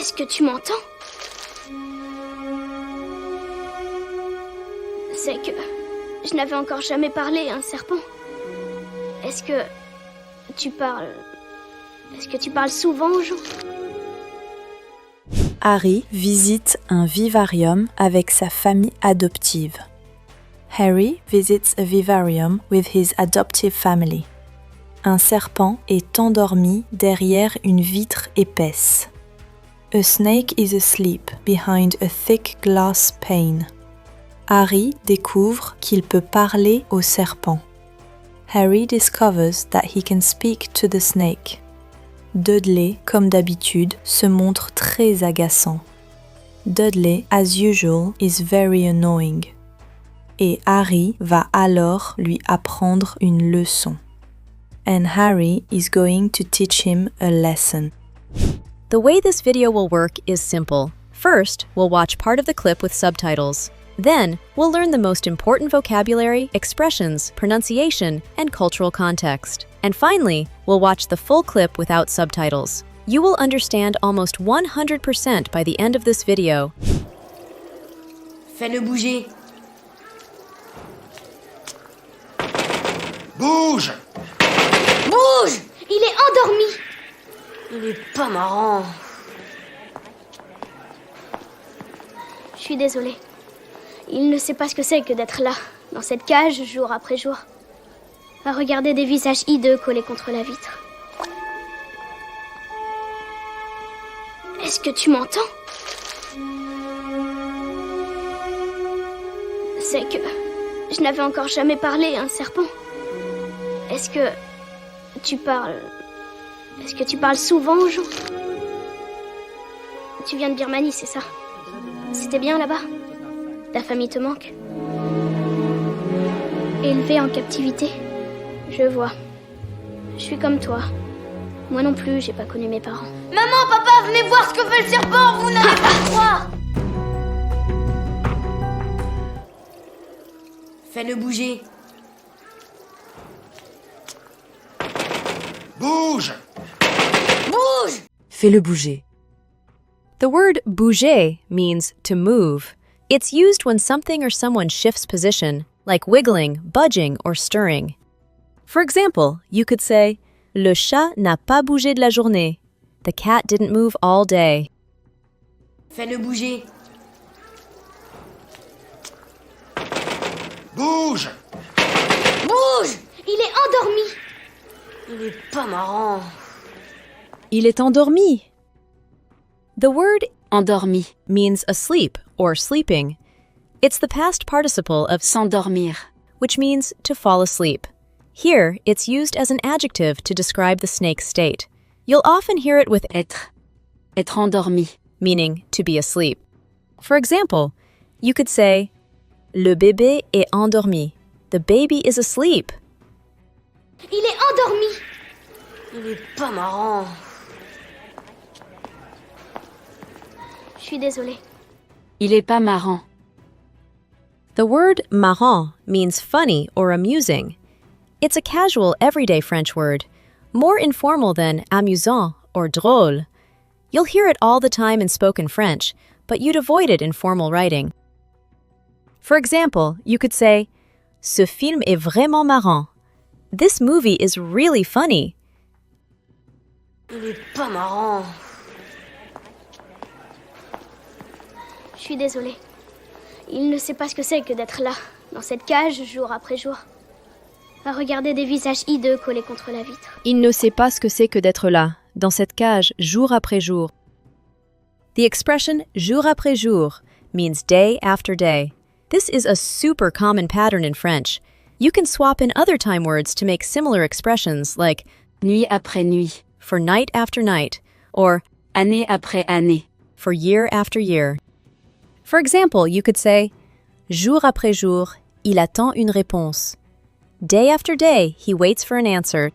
Est-ce que tu m'entends? C'est que je n'avais encore jamais parlé à un serpent. Est-ce que tu parles souvent aux gens? Harry visite un vivarium avec sa famille adoptive. Harry visits a vivarium with his adoptive family. Un serpent est endormi derrière une vitre épaisse. A snake is asleep behind a thick glass pane. Harry découvre qu'il peut parler au serpent. Harry discovers that he can speak to the snake. Dudley, comme d'habitude, se montre très agaçant. Dudley, as usual, is very annoying. Et Harry va alors lui apprendre une leçon. And Harry is going to teach him a lesson. The way this video will work is simple. First, we'll watch part of the clip with subtitles. Then, we'll learn the most important vocabulary, expressions, pronunciation, and cultural context. And finally, we'll watch the full clip without subtitles. You will understand almost 100% by the end of this video. Fais-le bouger. Bouge! Bouge! Il est endormi. Il est pas marrant. Je suis désolée. Il ne sait pas ce que c'est que d'être là, dans cette cage, jour après jour, à regarder des visages hideux collés contre la vitre. Est-ce que tu m'entends? C'est que je n'avais encore jamais parlé à un serpent. Est-ce que tu parles souvent aux gens? Tu viens de Birmanie, c'est ça? C'était bien là-bas? Ta famille te manque? Élevé en captivité? Je vois. Je suis comme toi. Moi non plus, j'ai pas connu mes parents. Maman, papa, venez voir ce que fait le serpent, vous n'allez pas le croire. Fais-le bouger. Bouge! Bouge! Fais-le bouger. The word bouger means to move. It's used when something or someone shifts position, like wiggling, budging, or stirring. For example, you could say, Le chat n'a pas bougé de la journée. The cat didn't move all day. Fais-le bouger. Bouge! Bouge! Il est endormi. Il est pas marrant. Il est endormi. The word Endormi. means asleep or sleeping. It's the past participle of S'endormir. which means to fall asleep. Here, it's used as an adjective to describe the snake's state. You'll often hear it with Être. Être endormi. meaning to be asleep. For example, you could say, Le bébé est endormi. The baby is asleep. Il est endormi. Il est pas marrant. Je suis désolée. Il est pas marrant. The word marrant means funny or amusing. It's a casual, everyday French word, more informal than amusant or drôle. You'll hear it all the time in spoken French, but you'd avoid it in formal writing. For example, you could say, Ce film est vraiment marrant. This movie is really funny. Il est pas marrant. Je suis désolée. Il ne sait pas ce que c'est que d'être là, dans cette cage, jour après jour, à regarder des visages hideux collés contre la vitre. Il ne sait pas ce que c'est que d'être là, dans cette cage, jour après jour. The expression jour après jour means day after day. This is a super common pattern in French. You can swap in other time words to make similar expressions like Nuit après nuit. for night after night or Année après année. for year after year. For example, you could say jour après jour, il attend une réponse. Day after day, he waits for an answer.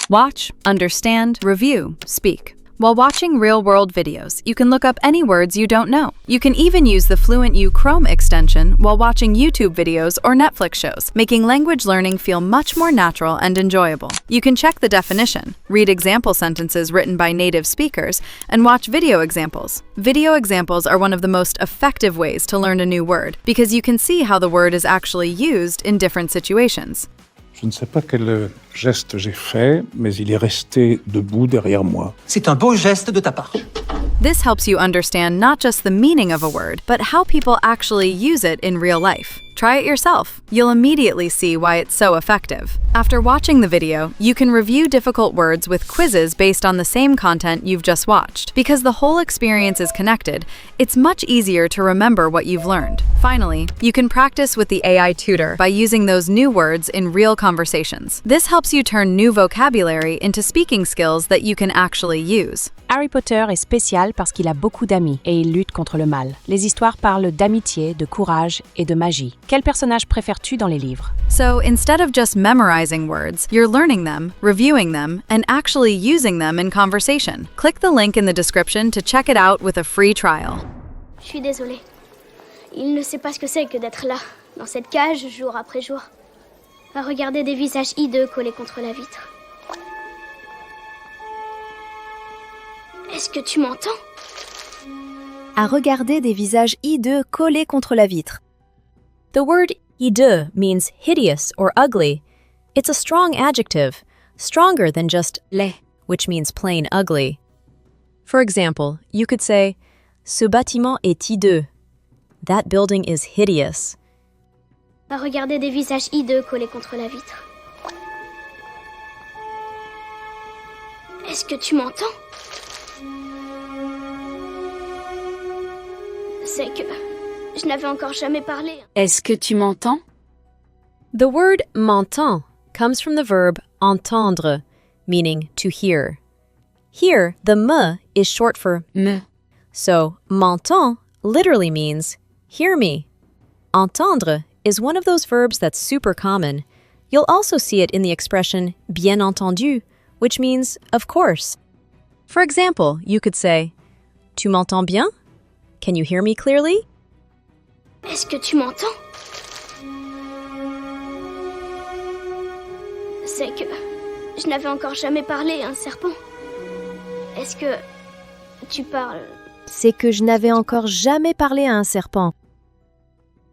Watch, understand, review, speak. While watching real-world videos, you can look up any words you don't know. You can even use the FluentU Chrome extension while watching YouTube videos or Netflix shows, making language learning feel much more natural and enjoyable. You can check the definition, read example sentences written by native speakers, and watch video examples. Video examples are one of the most effective ways to learn a new word because you can see how the word is actually used in different situations. Je ne sais pas quel geste j'ai fait, mais il est resté debout derrière moi. C'est un beau geste de ta part. This helps you understand not just the meaning of a word, but how people actually use it in real life. Try it yourself. You'll immediately see why it's so effective. After watching the video, you can review difficult words with quizzes based on the same content you've just watched. Because the whole experience is connected, it's much easier to remember what you've learned. Finally, you can practice with the AI tutor by using those new words in real conversations. This helps you turn new vocabulary into speaking skills that you can actually use. Harry Potter est spécial parce qu'il a beaucoup d'amis et il lutte contre le mal. Les histoires parlent d'amitié, de courage et de magie. Quel personnage préfères-tu dans les livres? So instead of just memorizing words, you're learning them, reviewing them, and actually using them in conversation. Click the link in the description to check it out with a free trial. Je suis désolée. Il ne sait pas ce que c'est que d'être là, dans cette cage, jour après jour, à regarder des visages hideux collés contre la vitre. Est-ce que tu m'entends? À regarder des visages hideux collés contre la vitre. The word hideux means hideous or ugly. It's a strong adjective, stronger than just laid, which means plain ugly. For example, you could say, Ce bâtiment est hideux. That building is hideous. À regarder des visages hideux collés contre la vitre. Est-ce que tu m'entends? C'est que je n'avais encore jamais parlé. Est-ce que tu m'entends? The word m'entend comes from the verb entendre, meaning to hear. Here, the me is short for Me. So, m'entend literally means hear me. Entendre is one of those verbs that's super common. You'll also see it in the expression bien entendu, which means of course. For example, you could say, Tu m'entends bien? Can you hear me clearly? Est-ce que tu m'entends? C'est que je n'avais encore jamais parlé à un serpent. Est-ce que tu parles? C'est que je n'avais encore jamais parlé à un serpent.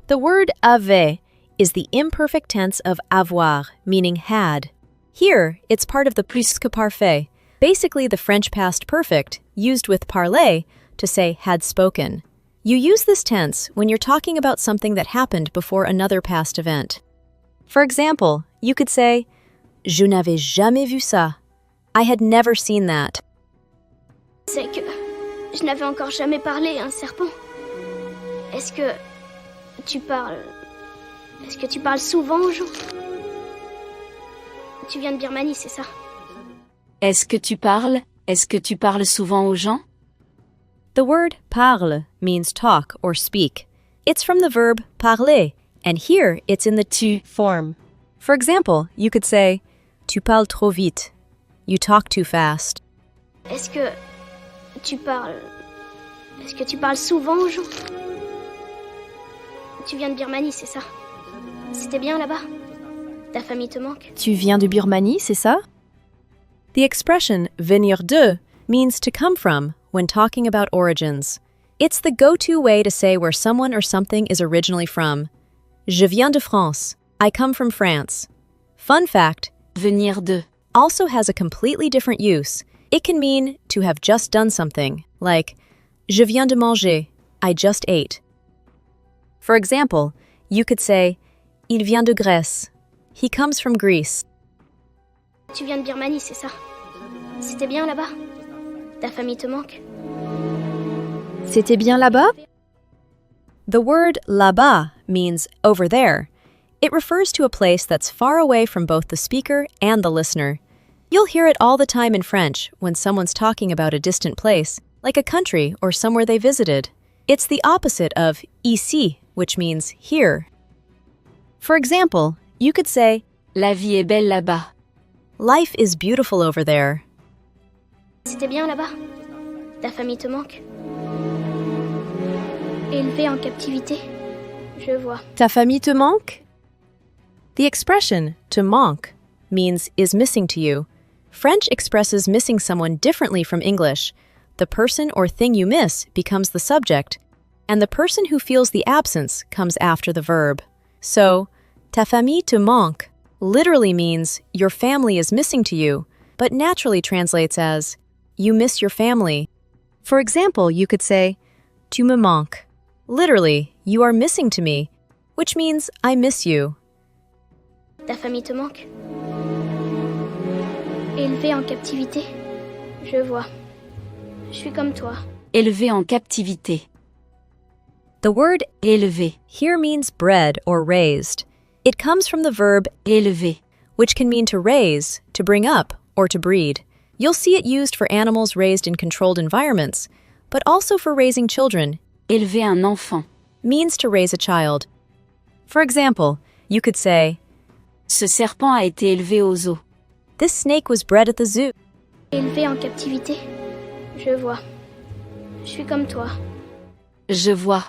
The word avait is the imperfect tense of avoir, meaning had. Here, it's part of the plus que parfait, basically the French past perfect, used with parler to say had spoken. You use this tense when you're talking about something that happened before another past event. For example, you could say, Je n'avais jamais vu ça. I had never seen that. C'est que je n'avais encore jamais parlé à un serpent. Est-ce que tu parles... Est-ce que tu parles souvent aux gens? Tu viens de Birmanie, c'est ça? Est-ce que tu parles? Est-ce que tu parles souvent aux gens? The word parle means talk or speak. It's from the verb parler, and here it's in the tu form. For example, you could say, Tu parles trop vite. You talk too fast. Est-ce que tu parles... Est-ce que tu parles souvent aux gens? Tu viens de Birmanie, c'est ça? C'était bien là-bas? Ta famille te manque? Tu viens de Birmanie, c'est ça? The expression venir de means to come from when talking about origins. It's the go-to way to say where someone or something is originally from. Je viens de France. I come from France. Fun fact, Venir de. also has a completely different use. It can mean to have just done something, like Je viens de manger. I just ate. For example, you could say Il vient de Grèce. He comes from Greece. Tu viens de Birmanie, c'est ça? C'était bien là-bas? Ta famille te manque? C'était bien là-bas? The word là-bas means over there. It refers to a place that's far away from both the speaker and the listener. You'll hear it all the time in French when someone's talking about a distant place, like a country or somewhere they visited. It's the opposite of ici, which means here. For example, you could say, La vie est belle là-bas. Life is beautiful over there. C'était bien là-bas? Ta famille te manque? Élevé en captivité? Je vois. Ta famille te manque? The expression to manque means is missing to you. French expresses missing someone differently from English. The person or thing you miss becomes the subject, and the person who feels the absence comes after the verb. So, ta famille te manque literally means your family is missing to you, but naturally translates as you miss your family. For example, you could say, tu me manques. Literally, you are missing to me, which means I miss you. Ta famille te manque? Élevé en captivité? Je vois. Je suis comme toi. Élevé en captivité. The word Élevé. here means bred or raised. It comes from the verb Élevé. which can mean to raise, to bring up, or to breed. You'll see it used for animals raised in controlled environments, but also for raising children. Élever un enfant. Means to raise a child. For example, you could say, Ce serpent a été élevé au zoo. this snake was bred at the zoo. Élevé en captivité? Je vois. Je suis comme toi. Je vois.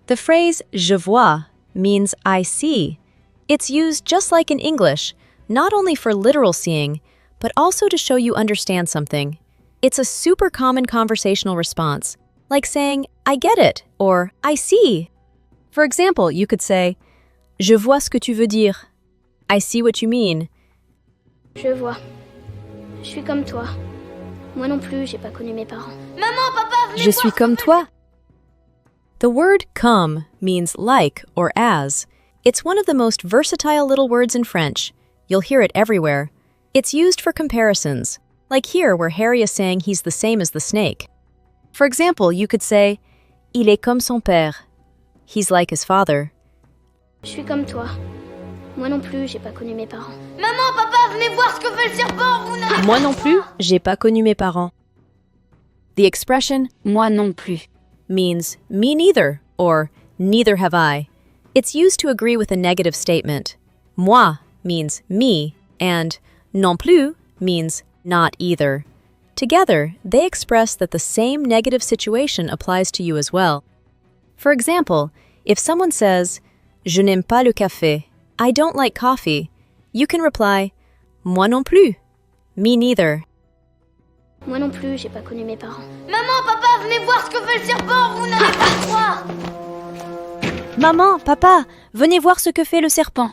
The phrase je vois means I see. It's used just like in English, not only for literal seeing, but also to show you understand something. It's a super common conversational response, like saying, I get it, or I see. For example, you could say, je vois ce que tu veux dire. I see what you mean. Je vois. Je suis comme toi. Moi non plus, j'ai pas connu mes parents. Maman, papa, venez Je voir suis ce comme que toi. The word comme means like or as. It's one of the most versatile little words in French. You'll hear it everywhere. It's used for comparisons, like here where Harry is saying he's the same as the snake. For example, you could say, il est comme son père. He's like his father. Je suis comme toi. Moi non plus, j'ai pas connu mes parents. Maman, papa, venez voir ce que fait le serpent, vous n'avez Moi non plus, j'ai pas connu mes parents. The expression Moi non plus. means me neither or neither have I. It's used to agree with a negative statement. Moi means me and non plus means not either. Together, they express that the same negative situation applies to you as well. For example, if someone says, je n'aime pas le café, I don't like coffee, you can reply, moi non plus, me neither. Moi non plus, j'ai pas connu mes parents. Maman, papa, venez voir ce que fait le serpent, vous n'allez pas croire. Maman, papa, venez voir ce que fait le serpent.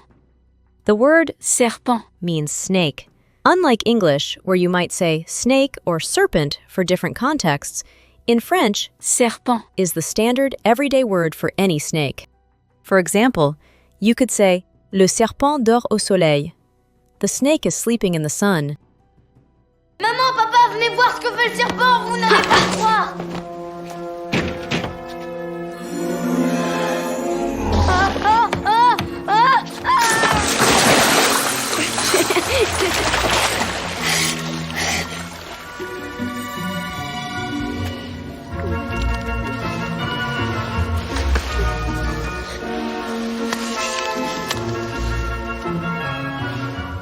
The word Serpent. means snake. Unlike English, where you might say snake or serpent for different contexts, in French, Serpent. is the standard everyday word for any snake. For example, you could say, le serpent dort au soleil. The snake is sleeping in the sun. Maman, papa, venez voir ce que fait le serpent, vous n'allez pas croire.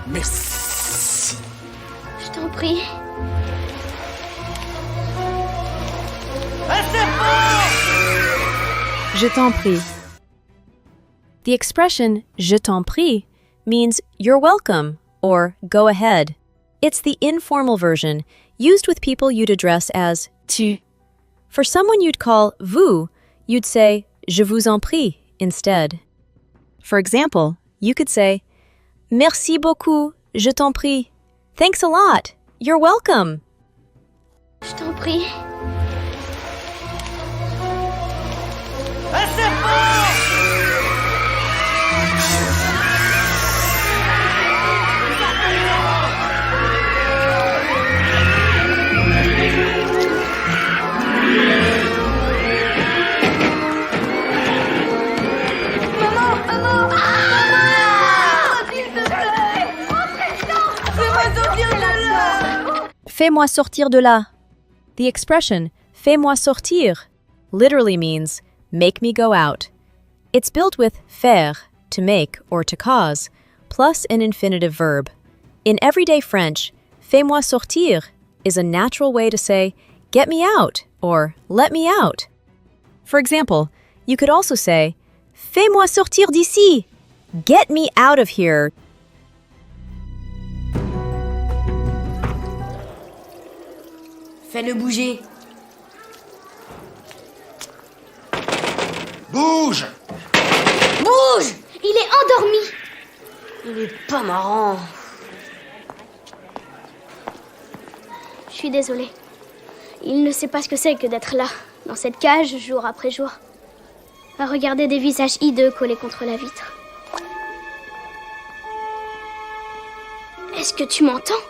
Merci. Je t'en prie. Je t'en prie. The expression je t'en prie means you're welcome or go ahead. It's the informal version used with people you'd address as Tu. For someone you'd call vous, you'd say je vous en prie instead. For example, you could say merci beaucoup, je t'en prie. Thanks a lot. You're welcome. Je t'en prie. Fais-moi sortir de là. The expression fais-moi sortir literally means make me go out. It's built with faire, to make or to cause, plus an infinitive verb. In everyday French, Fais-moi sortir is a natural way to say, get me out or let me out. For example, you could also say, Fais-moi sortir d'ici. Get me out of here. Fais-le bouger. Bouge! Bouge! Il est endormi. Il est pas marrant. Je suis désolée. Il ne sait pas ce que c'est que d'être là, dans cette cage, jour après jour, à regarder des visages hideux collés contre la vitre. Est-ce que tu m'entends?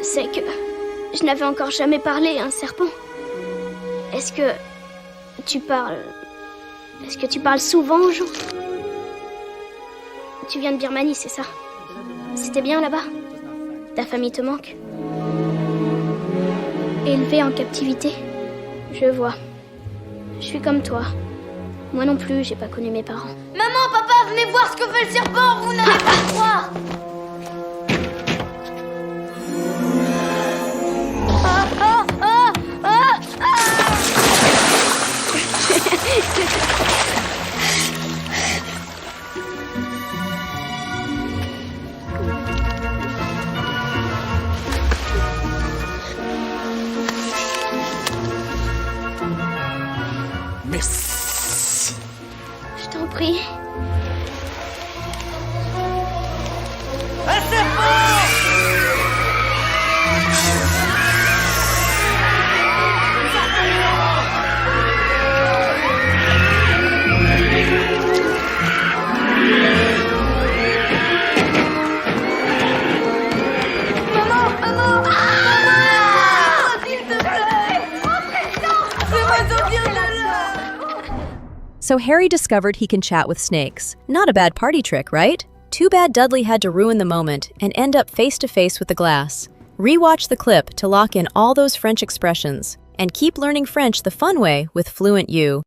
C'est que je n'avais encore jamais parlé à un serpent. Est-ce que tu parles souvent aux gens? Tu viens de Birmanie, c'est ça? C'était bien là-bas? Ta famille te manque? Élevé en captivité? Je vois. Je suis comme toi. Moi non plus, j'ai pas connu mes parents. Maman, papa, venez voir ce que fait le serpent, vous n'allez pas le croire. Merci. Je t'en prie. Un serpent! So Harry discovered he can chat with snakes. Not a bad party trick, right? Too bad Dudley had to ruin the moment and end up face to face with the glass. Rewatch the clip to lock in all those French expressions and keep learning French the fun way with FluentU.